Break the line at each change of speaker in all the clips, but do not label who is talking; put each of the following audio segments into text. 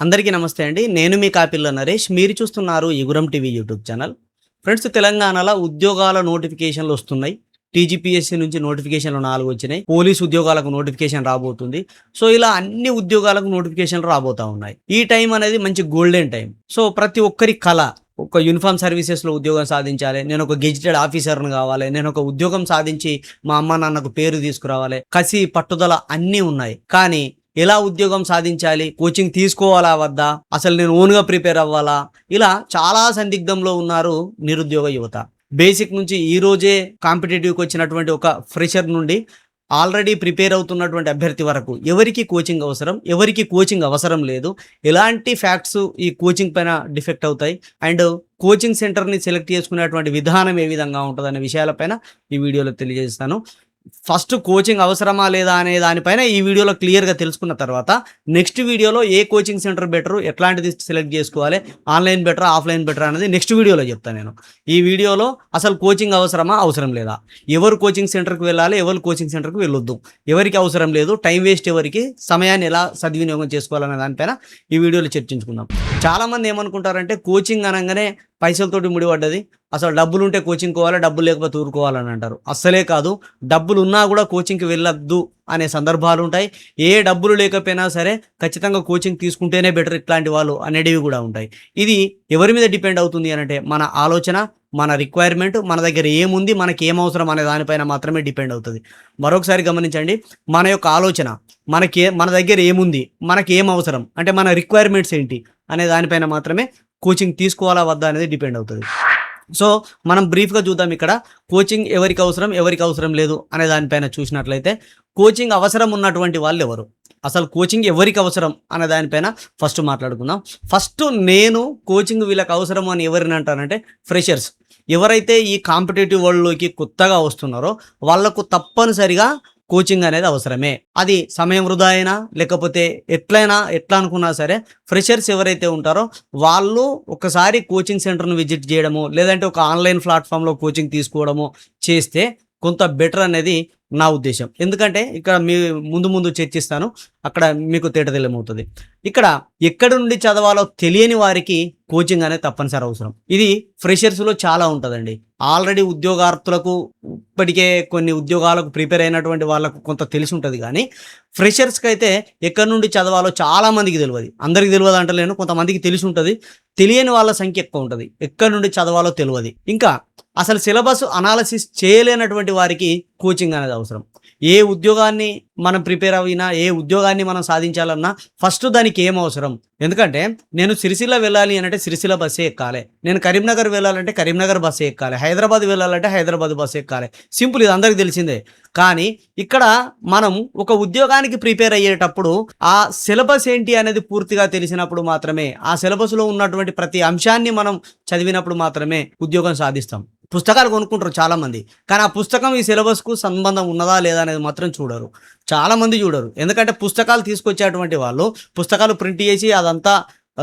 అందరికీ నమస్తే అండి. నేను మీ కాపిల్ల నరేష్. మీరు చూస్తున్నారు Iguram TV YouTube channel. Friends, తెలంగాణలో ఉద్యోగాల నోటిఫికేషన్లు వస్తున్నాయి. టీజీపీఎస్సీ నుంచి నోటిఫికేషన్లు 4 వచ్చినాయి. పోలీస్ ఉద్యోగాలకు నోటిఫికేషన్ రాబోతుంది. సో, ఇలా అన్ని ఉద్యోగాలకు నోటిఫికేషన్లు రాబోతా ఉన్నాయి. ఈ టైం అనేది మంచి గోల్డెన్ టైం. సో, ప్రతి ఒక్కరి కల ఒక యూనిఫామ్ సర్వీసెస్‌లో ఉద్యోగం సాధించాలి. నేను ఒక గెజిటెడ్ ఆఫీసర్‌ని కావాలి. నేను ఒక ఉద్యోగం సాధించి మా అమ్మ నాన్నకు పేరు తీసుకురావాలి. కసి, పట్టుదల అన్నీ ఉన్నాయి. కానీ ఎలా ఉద్యోగం సాధించాలి? కోచింగ్ తీసుకోవాలా వద్దా? అసలు నేను ఓన్‌గా ప్రిపేర్ అవ్వాలా? ఇలా చాలా సందిగ్ధంలో ఉన్నారు నిరుద్యోగ యువత. బేసిక్ నుంచి ఈ రోజే కాంపిటీటివ్‌కి వచ్చినటువంటి ఒక ఫ్రెషర్ నుండి ఆల్రెడీ ప్రిపేర్ అవుతున్నటువంటి అభ్యర్థి వరకు ఎవరికి కోచింగ్ అవసరం? ఎవరికి కోచింగ్ అవసరం లేదు? ఎలాంటి ఫ్యాక్ట్స్ ఈ కోచింగ్ పైన డిఫెక్ట్ అవుతాయి? అండ్ కోచింగ్ సెంటర్‌ని సెలెక్ట్ చేసుకునేటువంటి విధానం ఏ విధంగా ఉంటదనే విషయాలపైన ఈ వీడియోలో తెలియజేస్తాను. ఫస్ట్ కోచింగ్ అవసరమా లేదా అనే దానిపైన ఈ వీడియోలో క్లియర్‌గా తెలుసుకున్న తర్వాత నెక్స్ట్ వీడియోలో ఏ కోచింగ్ సెంటర్ బెటరు, ఎట్లాంటిది సెలెక్ట్ చేసుకోవాలి, ఆన్‌లైన్ బెటరా, ఆఫ్‌లైన్ బెటరా అనేది నెక్స్ట్ వీడియోలో చెప్తాను నేను. ఈ వీడియోలో అసలు కోచింగ్ అవసరమా, అవసరం లేదా, ఎవరు కోచింగ్ సెంటర్‌కి వెళ్ళాలి, ఎవరు కోచింగ్ సెంటర్‌కి వెళ్ళొద్దు, ఎవరికి అవసరం లేదు, టైం వేస్ట్ ఎవరికి, సమయాన్ని ఎలా సద్వినియోగం చేసుకోవాలనే దానిపైన ఈ వీడియోలో చర్చించుకుందాం. చాలామంది ఏమనుకుంటారంటే కోచింగ్ అనగానే పైసలతోటి ముడిపడ్డది. అసలు డబ్బులుంటే కోచింగ్ పోవాలి, డబ్బులు లేకపోతే ఊరుకోవాలని అంటారు. అస్సలే కాదు. డబ్బులున్నా కూడా కోచింగ్‌కి వెళ్ళొద్దు అనే సందర్భాలుంటాయి. ఏ డబ్బులు లేకపోయినా సరే ఖచ్చితంగా కోచింగ్ తీసుకుంటేనే బెటర్ ఇట్లాంటి వాళ్ళు అనేటివి కూడా ఉంటాయి. ఇది ఎవరి మీద డిపెండ్ అవుతుంది అనంటే మన ఆలోచన, మన రిక్వైర్మెంట్, మన దగ్గర ఏముంది, మనకేమవసరం అనే దానిపైన మాత్రమే డిపెండ్ అవుతది. మరొకసారి గమనించండి. మన యొక్క ఆలోచన, మన దగ్గర ఏముంది, మనకేం అవసరం, అంటే మన రిక్వైర్మెంట్స్ ఏంటి అనే దానిపైన మాత్రమే కోచింగ్ తీసుకోవాలా వద్దా అనేది డిపెండ్ అవుతది. సో, మనం బ్రీఫ్‌గా చూద్దాం ఇక్కడ. కోచింగ్ ఎవరికి అవసరం, ఎవరికి అవసరం లేదు అనే దానిపైన చూసినట్లయితే, కోచింగ్ అవసరం ఉన్నటువంటి వాళ్ళెవరు? అసలు కోచింగ్ ఎవరికి అవసరం అనే దానిపైన ఫస్ట్ మాట్లాడుకుందాం. ఫస్ట్ నేను కోచింగ్ వీళ్ళకి అవసరం అని ఎవరిని అంటానంటే ఫ్రెషర్స్. ఎవరైతే ఈ కాంపిటీటివ్ వరల్డ్‌లోకి కొత్తగా వస్తున్నారో వాళ్ళకు తప్పనిసరిగా కోచింగ్ అనేది అవసరమే. అది సమయం వృధా అయినా లేకపోతే ఎట్లా అనుకున్నా సరే ఫ్రెషర్స్ ఎవరైతే ఉంటారో వాళ్ళు ఒకసారి కోచింగ్ సెంటర్‌ను విజిట్ చేయడము, లేదంటే ఒక ఆన్‌లైన్ ప్లాట్‌ఫామ్‌లో కోచింగ్ తీసుకోవడము చేస్తే కొంత బెటర్ అనేది నా ఉద్దేశ్యం. ఎందుకంటే ఇక్కడ ముందు ముందు చర్చిస్తాను. అక్కడ మీకు తేటతెల్లమవుతది. ఇక్కడ ఎక్కడి నుండి చదవాలో తెలియని వారికి కోచింగ్ అనేది తప్పనిసరి అవసరం. ఇది ఫ్రెషర్స్‌లో చాలా ఉంటదండి. ఆల్రెడీ ఉద్యోగార్థులకు ఇప్పటికే కొన్ని ఉద్యోగాలకు ప్రిపేర్ అయినటువంటి వాళ్ళకు కొంత తెలిసి ఉంటది గానీ, ఫ్రెషర్స్‌కైతే ఎక్కడి నుండి చదవాలో చాలా మందికి తెలవది. అందరికి తెలవదు అంటలేను. కొంతమందికి తెలిసి ఉంటది. తెలియని వాళ్ళ సంఖ్య ఎక్కువ ఉంటది. ఎక్కడి నుండి చదవాలో తెలవది. ఇంకా అసలు సిలబస్ అనాలిసిస్ చేయలేనటువంటి వారికి కోచింగ్ అనేది అవసరం. ఏ ఉద్యోగాన్ని మనం ప్రిపేర్ అయినా, ఏ ఉద్యోగాన్ని మనం సాధించాలన్నా ఫస్ట్ దానికి ఏం అవసరం? ఎందుకంటే నేను సిరిసిల్ల వెళ్ళాలి అనంటే సిరిసిల్ల బస్సే ఎక్కాలే. నేను కరీంనగర్ వెళ్ళాలంటే కరీంనగర్ బస్సే ఎక్కాలి. హైదరాబాద్ వెళ్ళాలంటే హైదరాబాద్ బస్సే ఎక్కాలి. సింపుల్, ఇది అందరికీ తెలిసిందే. కానీ ఇక్కడ మనం ఒక ఉద్యోగానికి ప్రిపేర్ అయ్యేటప్పుడు ఆ సిలబస్ ఏంటి అనేది పూర్తిగా తెలిసినప్పుడు మాత్రమే, ఆ సిలబస్‌లో ఉన్నటువంటి ప్రతి అంశాన్ని మనం చదివినప్పుడు మాత్రమే ఉద్యోగం సాధిస్తాం. పుస్తకాలు కొనుక్కుంటారు చాలామంది. కానీ ఆ పుస్తకం ఈ సిలబస్‌కు సంబంధం ఉన్నదా లేదా అనేది మాత్రం చూడరు. చాలామంది చూడరు. ఎందుకంటే పుస్తకాలు తీసుకొచ్చేటువంటి వాళ్ళు పుస్తకాలు ప్రింట్ చేసి అదంతా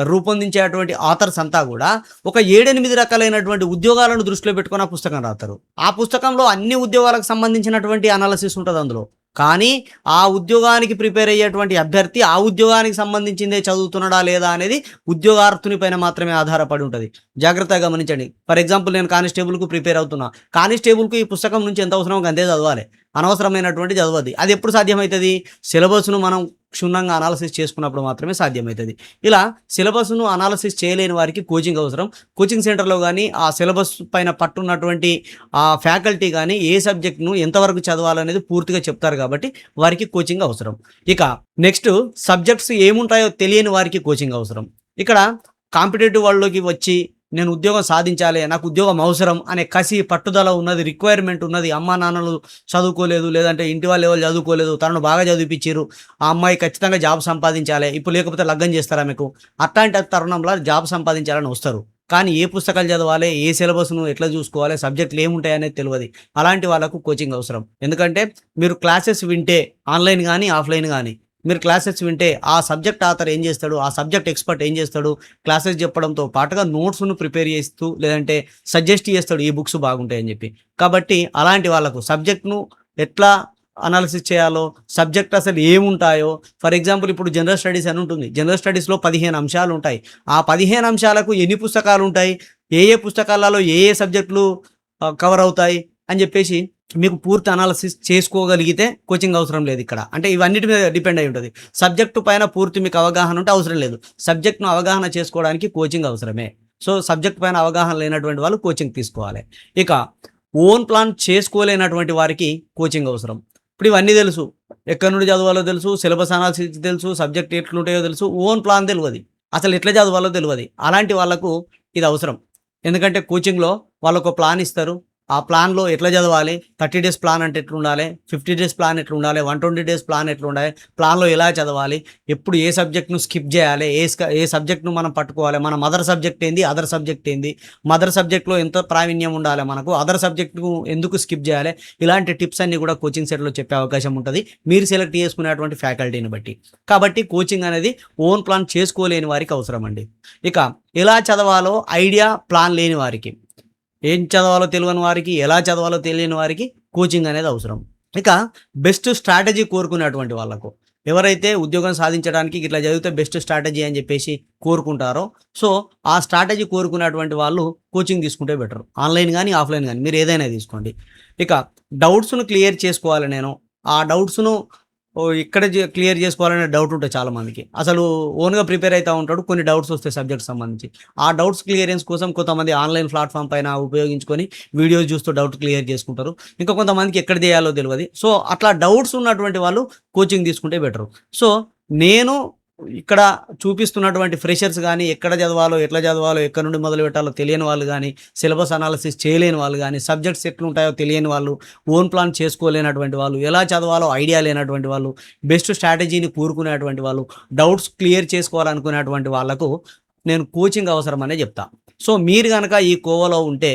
రూపొందించేటువంటి ఆథర్స్ అంతా కూడా ఒక 7, 8 రకాలైనటువంటి ఉద్యోగాలను దృష్టిలో పెట్టుకొని ఆ పుస్తకం రాస్తారు. ఆ పుస్తకంలో అన్ని ఉద్యోగాలకు సంబంధించినటువంటి అనాలిసిస్ ఉంటది అందులో. కానీ ఆ ఉద్యోగానికి ప్రిపేర్ అయ్యేటువంటి అభ్యర్థి ఆ ఉద్యోగానికి సంబంధించిందే చదువుతున్నాడా లేదా అనేది ఉద్యోగార్థుని పైన మాత్రమే ఆధారపడి ఉంటది. జాగ్రత్తగా గమనించండి. ఫర్ ఎగ్జాంపుల్ నేను కానిస్టేబుల్‌కు ప్రిపేర్ అవుతున్నా. కానిస్టేబుల్‌కు ఈ పుస్తకం నుంచి ఎంత అవసరమో అంతే చదవాలి. అనవసరమైనటువంటి చదవద్దు. అది ఎప్పుడు సాధ్యమైతది? సిలబస్‌ను మనం క్షుణ్ణంగా అనాలిసిస్ చేసుకున్నప్పుడు మాత్రమే సాధ్యమైతది. ఇలా సిలబస్‌ను అనాలిసిస్ చేయలేని వారికి కోచింగ్ అవసరం. కోచింగ్ సెంటర్‌లో గానీ ఆ సిలబస్ పైన పట్టున్నటువంటి ఆ ఫ్యాకల్టీ గానీ ఏ సబ్జెక్ట్‌ను ఎంతవరకు చదవాలనేది పూర్తిగా చెప్తారు కాబట్టి వారికి కోచింగ్ అవసరం. ఇక నెక్స్ట్ సబ్జెక్ట్స్ ఏముంటాయో తెలియని వారికి కోచింగ్ అవసరం. ఇక్కడ కాంపిటీటివ్ వరల్డ్‌లోకి వచ్చి నేను ఉద్యోగం సాధించాలి, నాకు ఉద్యోగం అవసరం అనే కసి, పట్టుదల ఉన్నది, రిక్వైర్మెంట్ ఉన్నది. అమ్మా నాన్నలు చదువుకోలేదు, లేదంటే ఇంటి వాళ్ళు ఎవరు చదువుకోలేదు, తనను బాగా చదివిపిచ్చిర్రు, ఆ అమ్మాయి ఖచ్చితంగా జాబ్ సంపాదించాలి, ఇప్పుడు లేకపోతే లగ్గం చేస్తారా మీకు, అట్లాంటి తరుణంలో జాబ్ సంపాదించాలని వస్తారు. కానీ ఏ పుస్తకాలు చదవాలి, ఏ సిలబస్‌ను ఎట్లా చూసుకోవాలి, సబ్జెక్టులు ఏముంటాయి అనేది తెలవది. అలాంటి వాళ్ళకు కోచింగ్ అవసరం. ఎందుకంటే మీరు క్లాసెస్ వింటే ఆన్‌లైన్ గానీ, ఆఫ్‌లైన్ గానీ మీరు క్లాసెస్ వింటే ఆ సబ్జెక్ట్ ఆథర్ ఏం చేస్తాడు, ఆ సబ్జెక్ట్ ఎక్స్‌పర్ట్ ఏం చేస్తాడు, క్లాసెస్ చెప్పడంతో పాటుగా నోట్స్‌ను ప్రిపేర్ చేస్తూ లేదంటే సజెస్ట్ చేస్తాడు ఈ బుక్స్ బాగుంటాయని చెప్పి. కాబట్టి అలాంటి వాళ్ళకు సబ్జెక్ట్‌ను ఎట్లా అనాలిసిస్ చేయాలో, సబ్జెక్ట్ అసలు ఏముంటాయో, ఫర్ ఎగ్జాంపుల్ ఇప్పుడు జనరల్ స్టడీస్ అని ఉంటుంది. జనరల్ స్టడీస్‌లో 15 అంశాలు ఉంటాయి. ఆ 15 అంశాలకు ఎన్ని పుస్తకాలు ఉంటాయి, ఏ ఏ పుస్తకాలలో ఏ ఏ సబ్జెక్టులు కవర్ అవుతాయి అని చెప్పేసి మీకు పూర్తి అనాలిసిస్ చేసుకోగలిగితే కోచింగ్ అవసరం లేదు ఇక్కడ. అంటే ఇవన్నిటి మీద డిపెండ్ అయి ఉంటుంది. సబ్జెక్టు పైన పూర్తి మీకు అవగాహన ఉంటే అవసరం లేదు. సబ్జెక్ట్‌ను అవగాహన చేసుకోవడానికి కోచింగ్ అవసరమే. సో, సబ్జెక్ట్ పైన అవగాహన లేనటువంటి వాళ్ళు కోచింగ్ తీసుకోవాలి. ఇక ఓన్ ప్లాన్ చేసుకోలేనటువంటి వారికి కోచింగ్ అవసరం. ఇప్పుడు ఇవన్నీ తెలుసు. ఎక్కడి నుండి చదవాలో తెలుసు, సిలబస్ అనాలిసిస్ తెలుసు, సబ్జెక్ట్ ఎట్లుంటాయో తెలుసు, ఓన్ ప్లాన్ తెలవది. అసలు ఎట్లా చదవాలో తెలవది. అలాంటి వాళ్ళకు ఇది అవసరం. ఎందుకంటే కోచింగ్‌లో వాళ్ళొక ప్లాన్ ఇస్తారు. ఆ ప్లాన్‌లో ఎట్లా చదవాలి, 30 డేస్ ప్లాన్ అంటే ఎట్లుండాలి, 50 డేస్ ప్లాన్ ఎట్లుండాలి, 120 డేస్ ప్లాన్ ఎట్లుండాలి, ప్లాన్‌లో ఎలా చదవాలి, ఎప్పుడు ఏ సబ్జెక్ట్‌ను స్కిప్ చేయాలి, ఏ సబ్జెక్ట్‌ను మనం పట్టుకోవాలి, మన మదర్ సబ్జెక్ట్ ఏంది, అదర్ సబ్జెక్ట్ ఏంది, మదర్ సబ్జెక్ట్‌లో ఎంత ప్రావీణ్యం ఉండాలి మనకు, అదర్ సబ్జెక్ట్‌ను ఎందుకు స్కిప్ చేయాలి, ఇలాంటి టిప్స్ అన్నీ కూడా కోచింగ్ సెంటర్‌లో చెప్పే అవకాశం ఉంటది. మీరు సెలెక్ట్ చేసుకునేటువంటి ఫ్యాకల్టీని బట్టి. కాబట్టి కోచింగ్ అనేది ఓన్ ప్లాన్ చేసుకోలేని వారికి అవసరం అండి. ఇక ఎలా చదవాలో ఐడియా, ప్లాన్ లేని వారికి, ఏం చదవాలో తెలియని వారికి, ఎలా చదవాలో తెలియని వారికి కోచింగ్ అనేది అవసరం. ఇక బెస్ట్ స్ట్రాటజీ కోరుకునేటువంటి వాళ్ళకు, ఎవరైతే ఉద్యోగం సాధించడానికి ఇట్లా చదివితే బెస్ట్ స్ట్రాటజీ అని చెప్పేసి కోరుకుంటారో, సో ఆ స్ట్రాటజీ కోరుకునేటువంటి వాళ్ళు కోచింగ్ తీసుకుంటే బెటర్. ఆన్‌లైన్ గానీ, ఆఫ్‌లైన్ గానీ మీరు ఏదైనా తీసుకోండి. ఇక డౌట్స్‌ను క్లియర్ చేసుకోవాలి నేను. ఆ డౌట్స్‌ను ఇక్కడ క్లియర్ చేసుకోవాలనే డౌట్ ఉంటది చాలామందికి. అసలు ఓన్‌గా ప్రిపేర్ అయితా ఉంటాడు. కొన్ని డౌట్స్ వస్తాయి సబ్జెక్ట్‌కి సంబంధించి. ఆ డౌట్స్ క్లియరెన్స్ కోసం కొంతమంది ఆన్‌లైన్ ప్లాట్‌ఫామ్ పైన ఉపయోగించుకొని వీడియోస్ చూస్తూ డౌట్ క్లియర్ చేసుకుంటారు. ఇంకా కొంతమందికి ఎక్కడ చేయాలో తెలవది. సో, అట్లా డౌట్స్ ఉన్నటువంటి వాళ్ళు కోచింగ్ తీసుకుంటే బెటరు. సో, నేను ఇక్కడ చూపిస్తున్నటువంటి ఫ్రెషర్స్ గానీ, ఎక్కడ చదవాలో, ఎట్లా చదవాలో, ఎక్కడి నుండి మొదలుపెట్టాలో తెలియని వాళ్ళు గానీ, సిలబస్ అనాలిసిస్ చేయలేని వాళ్ళు గానీ, సబ్జెక్ట్స్ ఎట్లుంటాయో తెలియని వాళ్ళు, ఓన్ ప్లాన్ చేసుకోలేనటువంటి వాళ్ళు, ఎలా చదవాలో ఐడియా లేనటువంటి వాళ్ళు, బెస్ట్ స్ట్రాటజీని కోరుకునేటువంటి వాళ్ళు, డౌట్స్ క్లియర్ చేసుకోవాలనుకునేటువంటి వాళ్ళకు నేను కోచింగ్ అవసరమనే చెప్తా. సో, మీరు గనక ఈ కోవలో ఉంటే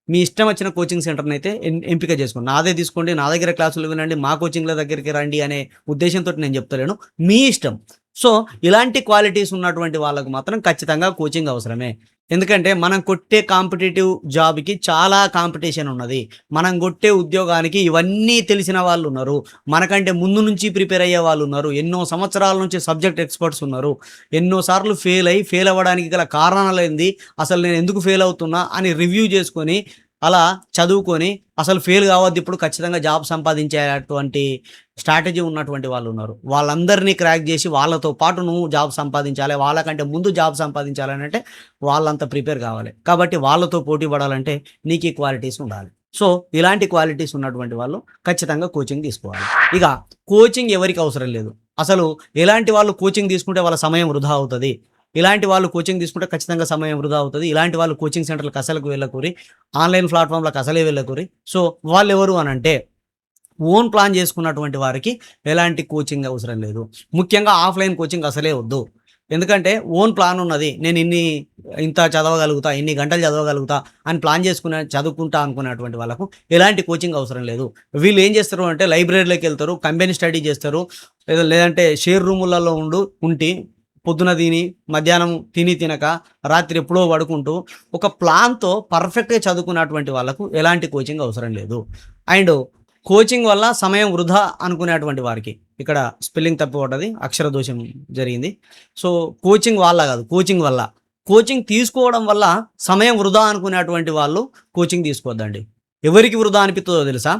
మీ ఇష్టం వచ్చిన కోచింగ్ సెంటర్‌నైతే ఎంపిక చేసుకోండి. నాదే తీసుకోండి, నా దగ్గర క్లాసులు వినండి, మా కోచింగ్‌ల దగ్గరికి రండి అనే ఉద్దేశ్యంతోటి నేను చెప్తలేను. మీ ఇష్టం. సో, ఇలాంటి క్వాలిటీస్ ఉన్నటువంటి వాళ్ళకు మాత్రం ఖచ్చితంగా కోచింగ్ అవసరమే. ఎందుకంటే మనం కొట్టే కాంపిటీటివ్ జాబ్‌కి చాలా కాంపిటీషన్ ఉన్నది. మనం కొట్టే ఉద్యోగానికి ఇవన్నీ తెలిసిన వాళ్ళున్నారు. మనకంటే ముందు నుంచి ప్రిపేర్ అయ్యే వాళ్ళున్నారు. ఎన్నో సంవత్సరాల నుంచి సబ్జెక్ట్ ఎక్స్‌పర్ట్స్ ఉన్నారు. ఎన్నో సార్లు ఫెయిల్ అవ్వడానికి గల కారణాలేంది, అసలు నేను ఎందుకు ఫెయిల్ అవుతున్నా అని రివ్యూ చేసుకొని, అలా చదువుకొని అసలు ఫెయిల్ కావద్దు, ఇప్పుడు ఖచ్చితంగా జాబ్ సంపాదించేటువంటి స్ట్రాటజీ ఉన్నటువంటి వాళ్ళున్నారు. వాళ్ళందరినీ క్రాక్ చేసి వాళ్ళతో పాటు నువ్వు జాబ్ సంపాదించాలి, వాళ్ళకంటే ముందు జాబ్ సంపాదించాలనంటే వాళ్ళంత ప్రిపేర్ కావాలి. కాబట్టి వాళ్ళతో పోటీ పడాలంటే నీకు ఈ క్వాలిటీస్ ఉండాలి. సో, ఇలాంటి క్వాలిటీస్ ఉన్నటువంటి వాళ్ళు ఖచ్చితంగా కోచింగ్ తీసుకోవాలి. ఇక కోచింగ్ ఎవరికి అవసరం లేదు. అసలు ఎలాంటి వాళ్ళు కోచింగ్ తీసుకుంటే వాళ్ళ సమయం వృధా అవుతది, ఇలాంటి వాళ్ళు కోచింగ్ తీసుకుంటే ఖచ్చితంగా సమయం వృధా అవుతది, ఇలాంటి వాళ్ళు కోచింగ్ సెంటర్‌లకు అసలకు వెళ్ళకూరి, ఆన్‌లైన్ ప్లాట్‌ఫామ్‌లకు అసలే వెళ్ళకూరి. సో, వాళ్ళెవరు అనంటే ఓన్ ప్లాన్ చేసుకున్నటువంటి వారికి ఎలాంటి కోచింగ్ అవసరం లేదు. ముఖ్యంగా ఆఫ్‌లైన్ కోచింగ్ అసలే వద్దు. ఎందుకంటే ఓన్ ప్లాన్ ఉన్నది. నేను ఇంత చదవగలుగుతా, ఇన్ని గంటలు చదవగలుగుతా అని ప్లాన్ చేసుకుని చదువుకుంటా అనుకున్నటువంటి వాళ్ళకు ఎలాంటి కోచింగ్ అవసరం లేదు. వీళ్ళు ఏం చేస్తారు అంటే లైబ్రరీలోకెళ్తారు, కంబైన్ స్టడీ చేస్తారు. లేదంటే షేర్ రూములలో ఉండి పొద్దున తిని, మధ్యాహ్నం తినక, రాత్రి ఎప్పుడో పడుకుంటూ ఒక ప్లాన్‌తో పర్ఫెక్ట్‌గా చదువుకున్నటువంటి వాళ్ళకు ఎలాంటి కోచింగ్ అవసరం లేదు. అండ్ కోచింగ్ వల్ల సమయం వృధా అనుకునేటువంటి వారికి, ఇక్కడ స్పెల్లింగ్ తప్పు పడ్డది, అక్షర దోషం జరిగింది. సో, కోచింగ్ వల్ల కాదు, కోచింగ్ వల్ల. కోచింగ్ తీసుకోవడం వల్ల సమయం వృధా అనుకునేటువంటి వాళ్ళు కోచింగ్ తీసుకోవద్దండి. ఎవరికి వృధా అనిపిత్తదో తెలుసా?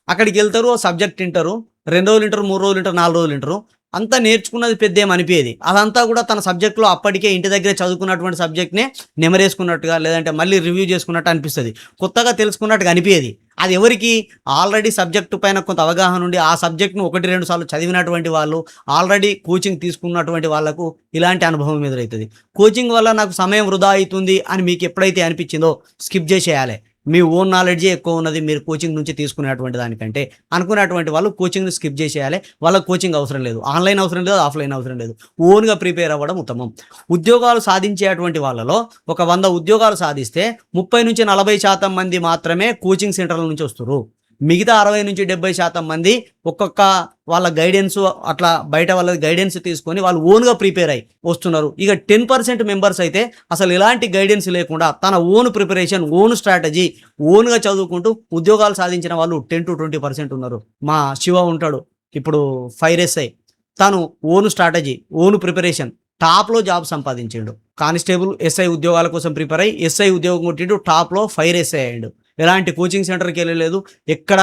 అక్కడికెళ్తారు, ఓ సబ్జెక్ట్ ఇంటారు, 2 రోజులు ఇంటారు, 3 రోజులు ఇంటారు, 4 రోజులు ఇంటారు. అంతా నేర్చుకున్నది పెద్దేం అనిపియది. అదంతా కూడా తన సబ్జెక్ట్‌లో అప్పటికే ఇంటి దగ్గరే చదువుకున్నటువంటి సబ్జెక్ట్‌నే నెమరేసుకున్నట్టుగా, లేదంటే మళ్ళీ రివ్యూ చేసుకున్నట్టు అనిపిస్తది. కొత్తగా తెలుసుకున్నట్టుగా అనిపియది. అది ఎవరికి? ఆల్రెడీ సబ్జెక్ట్ పైన కొంత అవగాహన ఉండి, ఆ సబ్జెక్ట్‌ను 1, 2 సార్లు చదివినటువంటి వాళ్ళు, ఆల్రెడీ కోచింగ్ తీసుకున్నటువంటి వాళ్ళకు ఇలాంటి అనుభవం ఎదురైతది. కోచింగ్ వల్ల నాకు సమయం వృధా అయితుంది అని మీకు ఎప్పుడైతే అనిపించిందో స్కిప్ జేసేయాలే. మీ ఓన్ నాలెడ్జే ఎక్కువ ఉన్నది మీరు కోచింగ్ నుంచి తీసుకునేటువంటి దానికంటే అనుకునేటువంటి వాళ్ళు కోచింగ్‌ని స్కిప్ జేసేయాలి. వాళ్ళకి కోచింగ్ అవసరం లేదు. ఆన్‌లైన్ అవసరం లేదు, ఆఫ్‌లైన్ అవసరం లేదు. ఓన్‌గా ప్రిపేర్ అవ్వడం ఉత్తమం. ఉద్యోగాలు సాధించేటువంటి వాళ్ళలో ఒక 100 ఉద్యోగాలు సాధిస్తే 30-40% మంది మాత్రమే కోచింగ్ సెంటర్‌ల నుంచి వస్తుర్రు. మిగతా 60-70% మంది ఒక్కొక్క వాళ్ళ గైడెన్స్ అట్లా బయట వాళ్ళ గైడెన్స్ తీసుకొని వాళ్ళు ఓన్గా ప్రిపేర్ అయ్యి వస్తున్నారు. ఇక 10% మెంబర్స్ అయితే అసలు ఎలాంటి గైడెన్స్ లేకుండా తన ఓన్ ప్రిపరేషన్, ఓన్ స్ట్రాటజీ, ఓన్గా చదువుకుంటూ ఉద్యోగాలు సాధించిన వాళ్ళు 10-20% ఉన్నారు. మా శివ ఉంటాడు ఇప్పుడు 5SI, తను ఓన్ స్ట్రాటజీ, ఓన్ ప్రిపరేషన్, టాప్లో జాబ్ సంపాదించాడు. కానిస్టేబుల్ SI ఉద్యోగాల కోసం ప్రిపేర్ అయ్యి SI ఉద్యోగం కొట్టిండు, టాప్లో 5SI అయ్యాడు. ఎలాంటి కోచింగ్ సెంటర్కి వెళ్ళలేదు, ఎక్కడ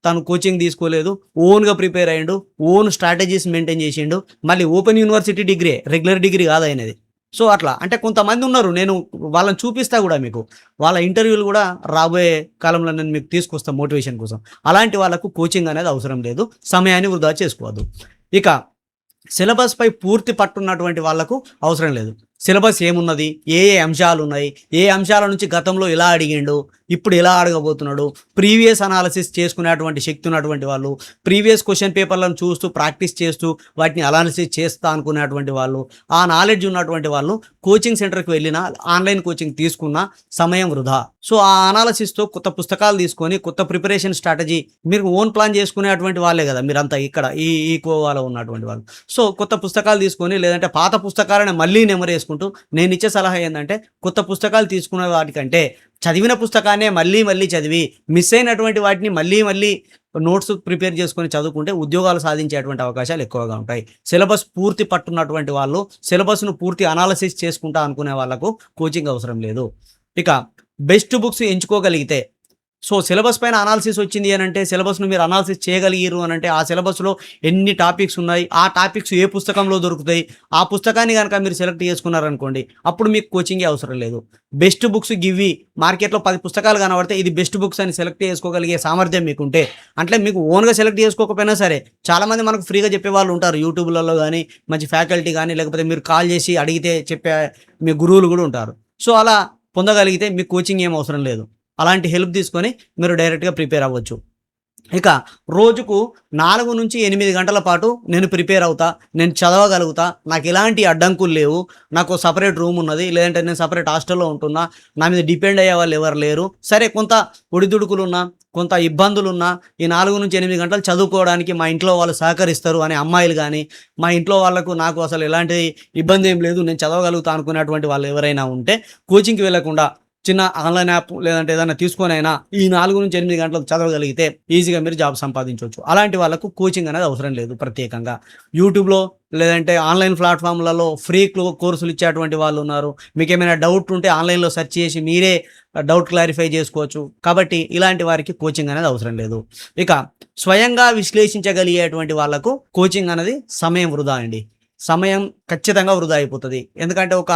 తను కోచింగ్ తీసుకోలేదు, ఓన్గా ప్రిపేర్ అయ్యిండు, ఓన్ స్ట్రాటజీస్ మెయింటైన్ చేసిండు. మళ్ళీ open university degree, regular degree కాదు అయినది. సో అట్లా అంటే కొంతమంది ఉన్నారు, నేను వాళ్ళని చూపిస్తా కూడా మీకు, వాళ్ళ ఇంటర్వ్యూలు కూడా రాబోయే కాలంలో నేను మీకు తీసుకొస్తాను మోటివేషన్ కోసం. అలాంటి వాళ్ళకు కోచింగ్ అనేది అవసరం లేదు, సమయాన్ని వృధా చేసుకోవద్దు. ఇక సిలబస్పై పూర్తి పట్టున్నటువంటి వాళ్లకు అవసరం లేదు. సిలబస్ ఏమున్నది, ఏ ఏ అంశాలు ఉన్నాయి, ఏ అంశాల నుంచి గతంలో ఎలా అడిగిండు, ఇప్పుడు ఎలా అడగబోతున్నాడు, ప్రీవియస్ అనాలిసిస్ చేసుకునేటువంటి శక్తి ఉన్నటువంటి వాళ్ళు, ప్రీవియస్ క్వశ్చన్ పేపర్లను చూస్తూ ప్రాక్టీస్ చేస్తూ వాటిని అనాలిసిస్ చేస్తా అనుకునేటువంటి వాళ్ళు, ఆ నాలెడ్జ్ ఉన్నటువంటి వాళ్ళు కోచింగ్ సెంటర్కి వెళ్ళినా ఆన్లైన్ కోచింగ్ తీసుకున్న సమయం వృధా. సో ఆ అనాలిసిస్తో కొత్త పుస్తకాలు తీసుకొని కొత్త ప్రిపరేషన్ స్ట్రాటజీ మీరు ఓన్ ప్లాన్ చేసుకునేటువంటి వాళ్ళే కదా మీరంతా ఇక్కడ ఈ కోవాలో ఉన్నటువంటి వాళ్ళు. సో కొత్త పుస్తకాలు తీసుకొని లేదంటే పాత పుస్తకాలను మళ్ళీ నెమరేసుకుంటూ, నేను ఇచ్చే సలహా ఏంటంటే కొత్త పుస్తకాలు తీసుకునే వాటికంటే చదివిన పుస్తకాన్నే మళ్ళీ మళ్ళీ చదివి మిస్ అయినటువంటి వాటిని మళ్ళీ నోట్స్ ప్రిపేర్ చేసుకొని చదువుకుంటే ఉద్యోగాలు సాధించేటువంటి అవకాశాలు ఎక్కువగా ఉంటాయి. సిలబస్ పూర్తి పట్టున్నటువంటి వాళ్ళు, సిలబస్ను పూర్తి అనాలిసిస్ చేసుకుంటా అనుకునే వాళ్ళకు కోచింగ్ అవసరం లేదు. ఇక బెస్ట్ బుక్స్ ఎంచుకోగలిగితే, సో సిలబస్ పైన అనాలిసిస్ వచ్చింది అని అంటే, సిలబస్ను మీరు అనాలిసిస్ చేయగలిగారు అని అంటే, ఆ సిలబస్లో ఎన్ని టాపిక్స్ ఉన్నాయి, ఆ టాపిక్స్ ఏ పుస్తకంలో దొరుకుతాయి, ఆ పుస్తకాన్ని కనుక మీరు సెలెక్ట్ చేసుకున్నారనుకోండి, అప్పుడు మీకు కోచింగే అవసరం లేదు. బెస్ట్ బుక్స్ గివి మార్కెట్లో 10 పుస్తకాలు కనబడితే ఇది బెస్ట్ బుక్స్ అని సెలెక్ట్ చేసుకోగలిగే సామర్థ్యం మీకుంటే, అంటే మీకు ఓన్గా సెలెక్ట్ చేసుకోకపోయినా సరే చాలామంది మనకు ఫ్రీగా చెప్పే వాళ్ళు ఉంటారు యూట్యూబ్లలో కానీ, మంచి ఫ్యాకల్టీ కానీ, లేకపోతే మీరు కాల్ చేసి అడిగితే చెప్పే మీ గురువులు కూడా ఉంటారు. సో అలా పొందగలిగితే మీకు కోచింగ్ ఏం అవసరం లేదు. అలాంటి హెల్ప్ తీసుకొని మీరు డైరెక్ట్గా ప్రిపేర్ అవ్వచ్చు. ఇక రోజుకు 4-8 గంటల పాటు నేను ప్రిపేర్ అవుతా, నేను చదవగలుగుతా, నాకు ఎలాంటి అడ్డంకులు లేవు, నాకు సపరేట్ రూమ్ ఉన్నది, లేదంటే నేను సపరేట్ హాస్టల్లో ఉంటున్నా, నా మీద డిపెండ్ అయ్యే వాళ్ళు ఎవరు లేరు, సరే కొంత ఒడిదుడుకులున్నా, కొంత ఇబ్బందులున్నా ఈ 4-8 గంటలు చదువుకోవడానికి మా ఇంట్లో వాళ్ళు సహకరిస్తారు అనే అమ్మాయిలు కానీ, మా ఇంట్లో వాళ్ళకు నాకు అసలు ఎలాంటి ఇబ్బంది ఏం లేదు, నేను చదవగలుగుతా అనుకునేటువంటి వాళ్ళు ఎవరైనా ఉంటే కోచింగ్కి వెళ్ళకుండా చిన్న ఆన్లైన్ యాప్ లేదంటే ఏదైనా తీసుకొని అయినా ఈ 4-8 గంటలు చదవగలిగితే ఈజీగా మీరు జాబ్ సంపాదించవచ్చు. అలాంటి వాళ్ళకు కోచింగ్ అనేది అవసరం లేదు. ప్రత్యేకంగా యూట్యూబ్లో లేదంటే ఆన్లైన్ ప్లాట్ఫామ్లలో ఫ్రీ కోర్సులు ఇచ్చేటువంటి వాళ్ళు ఉన్నారు. మీకు ఏమైనా డౌట్ ఉంటే ఆన్లైన్లో సెర్చ్ చేసి మీరే డౌట్ క్లారిఫై చేసుకోవచ్చు. కాబట్టి ఇలాంటి వారికి కోచింగ్ అనేది అవసరం లేదు. ఇక స్వయంగా విశ్లేషించగలిగేటువంటి వాళ్ళకు కోచింగ్ అనేది సమయం వృధా అండి. సమయం ఖచ్చితంగా వృధా అయిపోతుంది. ఎందుకంటే ఒక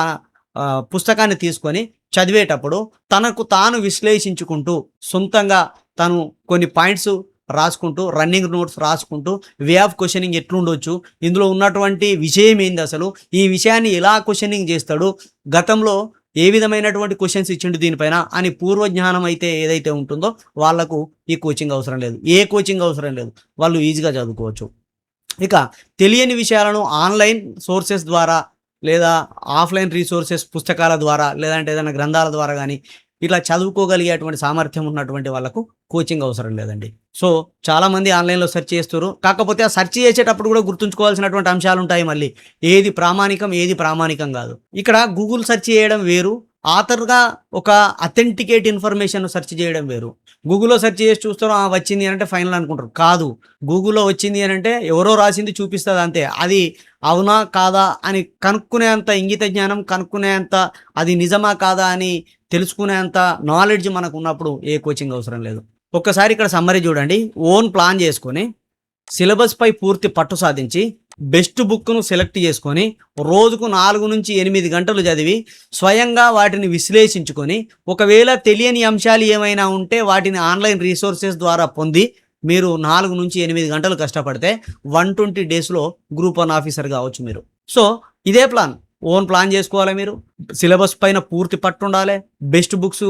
పుస్తకాన్ని తీసుకొని చదివేటప్పుడు తనకు తాను విశ్లేషించుకుంటూ సొంతంగా తను కొన్ని పాయింట్స్ రాసుకుంటూ, రన్నింగ్ నోట్స్ రాసుకుంటూ, వే ఆఫ్ క్వశ్చనింగ్ ఎట్లుండొచ్చు, ఇందులో ఉన్నటువంటి విషయం ఏంది, అసలు ఈ విషయాన్ని ఎలా క్వశ్చనింగ్ చేస్తాడు, గతంలో ఏ విధమైనటువంటి క్వశ్చన్స్ ఇచ్చిండు దీనిపైన అని పూర్వజ్ఞానం అయితే ఏదైతే ఉంటుందో వాళ్ళకు ఈ కోచింగ్ అవసరం లేదు. ఏ కోచింగ్ అవసరం లేదు, వాళ్ళు ఈజీగా చదువుకోవచ్చు. ఇక తెలియని విషయాలను ఆన్లైన్ సోర్సెస్ ద్వారా లేదా ఆఫ్లైన్ రీసోర్సెస్ పుస్తకాల ద్వారా లేదంటే ఏదైనా గ్రంథాల ద్వారా కానీ ఇట్లా చదువుకోగలిగేటువంటి సామర్థ్యం ఉన్నటువంటి వాళ్ళకు కోచింగ్ అవసరం లేదండి. సో చాలామంది ఆన్లైన్లో సెర్చ్ చేస్తారు, కాకపోతే ఆ సెర్చ్ చేసేటప్పుడు కూడా గుర్తుంచుకోవాల్సినటువంటి అంశాలు ఉంటాయి. మళ్ళీ ఏది ప్రామాణికం, ఏది ప్రామాణికం కాదు. ఇక్కడ గూగుల్ సెర్చ్ చేయడం వేరు, ఆథర్గా ఒక అథెంటికేట్ ఇన్ఫర్మేషన్ సెర్చ్ చేయడం వేరు. గూగుల్లో సెర్చ్ చేసి చూస్తారు, వచ్చింది అని అంటే ఫైనల్ అనుకుంటారు. కాదు, గూగుల్లో వచ్చింది అని అంటే ఎవరో రాసింది చూపిస్తుంది అంతే. అది అవునా కాదా అని కనుక్కునేంత ఇంగిత జ్ఞానం, కనుక్కునేంత అది నిజమా కాదా అని తెలుసుకునేంత నాలెడ్జ్ మనకు ఉన్నప్పుడు ఏ కోచింగ్ అవసరం లేదు. ఒక్కసారి ఇక్కడ సమ్మరీ చూడండి. ఓన్ ప్లాన్ చేసుకొని సిలబస్పై పూర్తి పట్టు సాధించి బెస్ట్ బుక్ను సెలెక్ట్ చేసుకొని రోజుకు 4-8 గంటలు చదివి స్వయంగా వాటిని విశ్లేషించుకొని ఒకవేళ తెలియని అంశాలు ఏమైనా ఉంటే వాటిని ఆన్లైన్ రీసోర్సెస్ ద్వారా పొంది మీరు 4-8 గంటలు కష్టపడితే 120 డేస్లో గ్రూప్ 1 ఆఫీసర్ కావచ్చు మీరు. సో ఇదే ప్లాన్, ఓన్ ప్లాన్ చేసుకోవాలి. మీరు సిలబస్ పైన పూర్తి పట్టు ఉండాలి, బెస్ట్ బుక్స్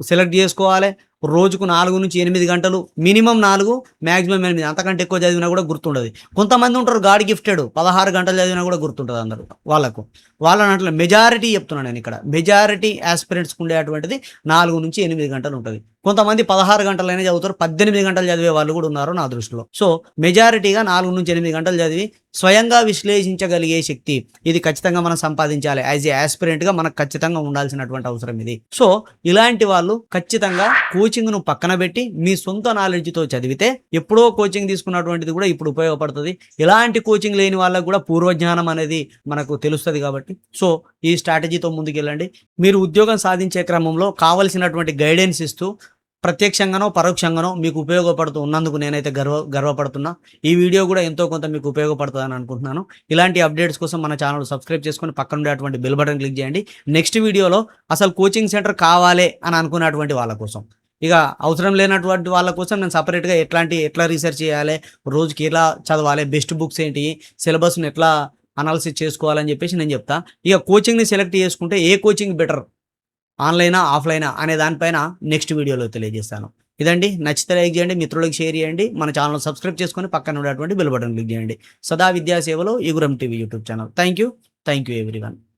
సెలెక్ట్ చేసుకోవాలి, రోజుకు 4-8 గంటలు, మినిమం 4, మ్యాక్సిమం 8, అంతకంటే ఎక్కువ చదివినా కూడా గుర్తుండదు. కొంతమంది ఉంటారు గాడ్ గిఫ్టెడ్, 16 గంటలు చదివినా కూడా గుర్తుంటుంది అందరూ వాళ్ళకు. వాళ్ళని అట్లా మెజారిటీ చెప్తున్నాను నేను ఇక్కడ. మెజారిటీ యాస్పిరెంట్స్‌కి ఉండేటువంటిది 4-8 గంటలు ఉంటది. కొంతమంది 16 గంటలైనా చదువుతారు. 18 గంటలు చదివే వాళ్ళు కూడా ఉన్నారు నా దృష్టిలో. సో, మెజారిటీగా 4-8 గంటలు చదివి స్వయంగా విశ్లేషించగలిగే శక్తి ఇది ఖచ్చితంగా మనం సంపాదించాలి. యాస్ ఎ యాస్పిరెంట్‌గా మనకు ఖచ్చితంగా ఉండాల్సినటువంటి అవసరం ఇది. సో, ఇలాంటి వాళ్ళు ఖచ్చితంగా కోచింగ్‌ను పక్కన పెట్టి మీ సొంత నాలెడ్జ్‌తో చదివితే ఎప్పుడో కోచింగ్ తీసుకున్నటువంటిది కూడా ఇప్పుడు ఉపయోగపడుతది. ఎలాంటి కోచింగ్ లేని వాళ్ళకి కూడా పూర్వజ్ఞానం అనేది మనకు తెలుస్తది కాబట్టి, సో, ఈ స్ట్రాటజీతో ముందుకెళ్ళండి. మీరు ఉద్యోగం సాధించే క్రమంలో కావాల్సినటువంటి గైడెన్స్ ఇస్తూ ప్రత్యక్షంగానో, పరోక్షంగానో మీకు ఉపయోగపడుతూ ఉన్నందుకు నేనైతే గర్వపడుతున్నా. ఈ వీడియో కూడా ఎంతో కొంత మీకు ఉపయోగపడుతదని అనుకుంటున్నాను. ఇలాంటి అప్డేట్స్ కోసం మన ఛానల్ సబ్స్క్రైబ్ చేసుకొని పక్కన ఉండేటువంటి బెల్ బటన్ క్లిక్ చేయండి. నెక్స్ట్ వీడియోలో అసలు కోచింగ్ సెంటర్ కావాలే అని అనుకున్నటువంటి వాళ్ళ కోసం, ఇక అవసరం లేనటువంటి వాళ్ళ కోసం నేను సెపరేట్‌గా ఎట్లా రీసెర్చ్ చేయాలి, రోజుకి ఎలా చదవాలి, బెస్ట్ బుక్స్ ఏంటి, సిలబస్‌ని ఎట్లా అనాలిసిస్ చేసుకోవాలని చెప్పేసి నేను చెప్తా. ఇక కోచింగ్‌ని సెలెక్ట్ చేసుకుంటే ఏ కోచింగ్ బెటర్, ఆన్‌లైనా, ఆఫ్‌లైనా అనే దానిపైన నెక్స్ట్ వీడియోలో తెలియజేస్తాను. ఇదండి. నచ్చితే లైక్ చేయండి, మిత్రులకు షేర్ చేయండి. మన ఛానల్ సబ్స్క్రైబ్ చేసుకొని పక్కన ఉండేటువంటి బెల్ బటన్ క్లిక్ చేయండి. సదా విద్యా సేవలో ఈగురం TV YouTube channel. Thank you everyone.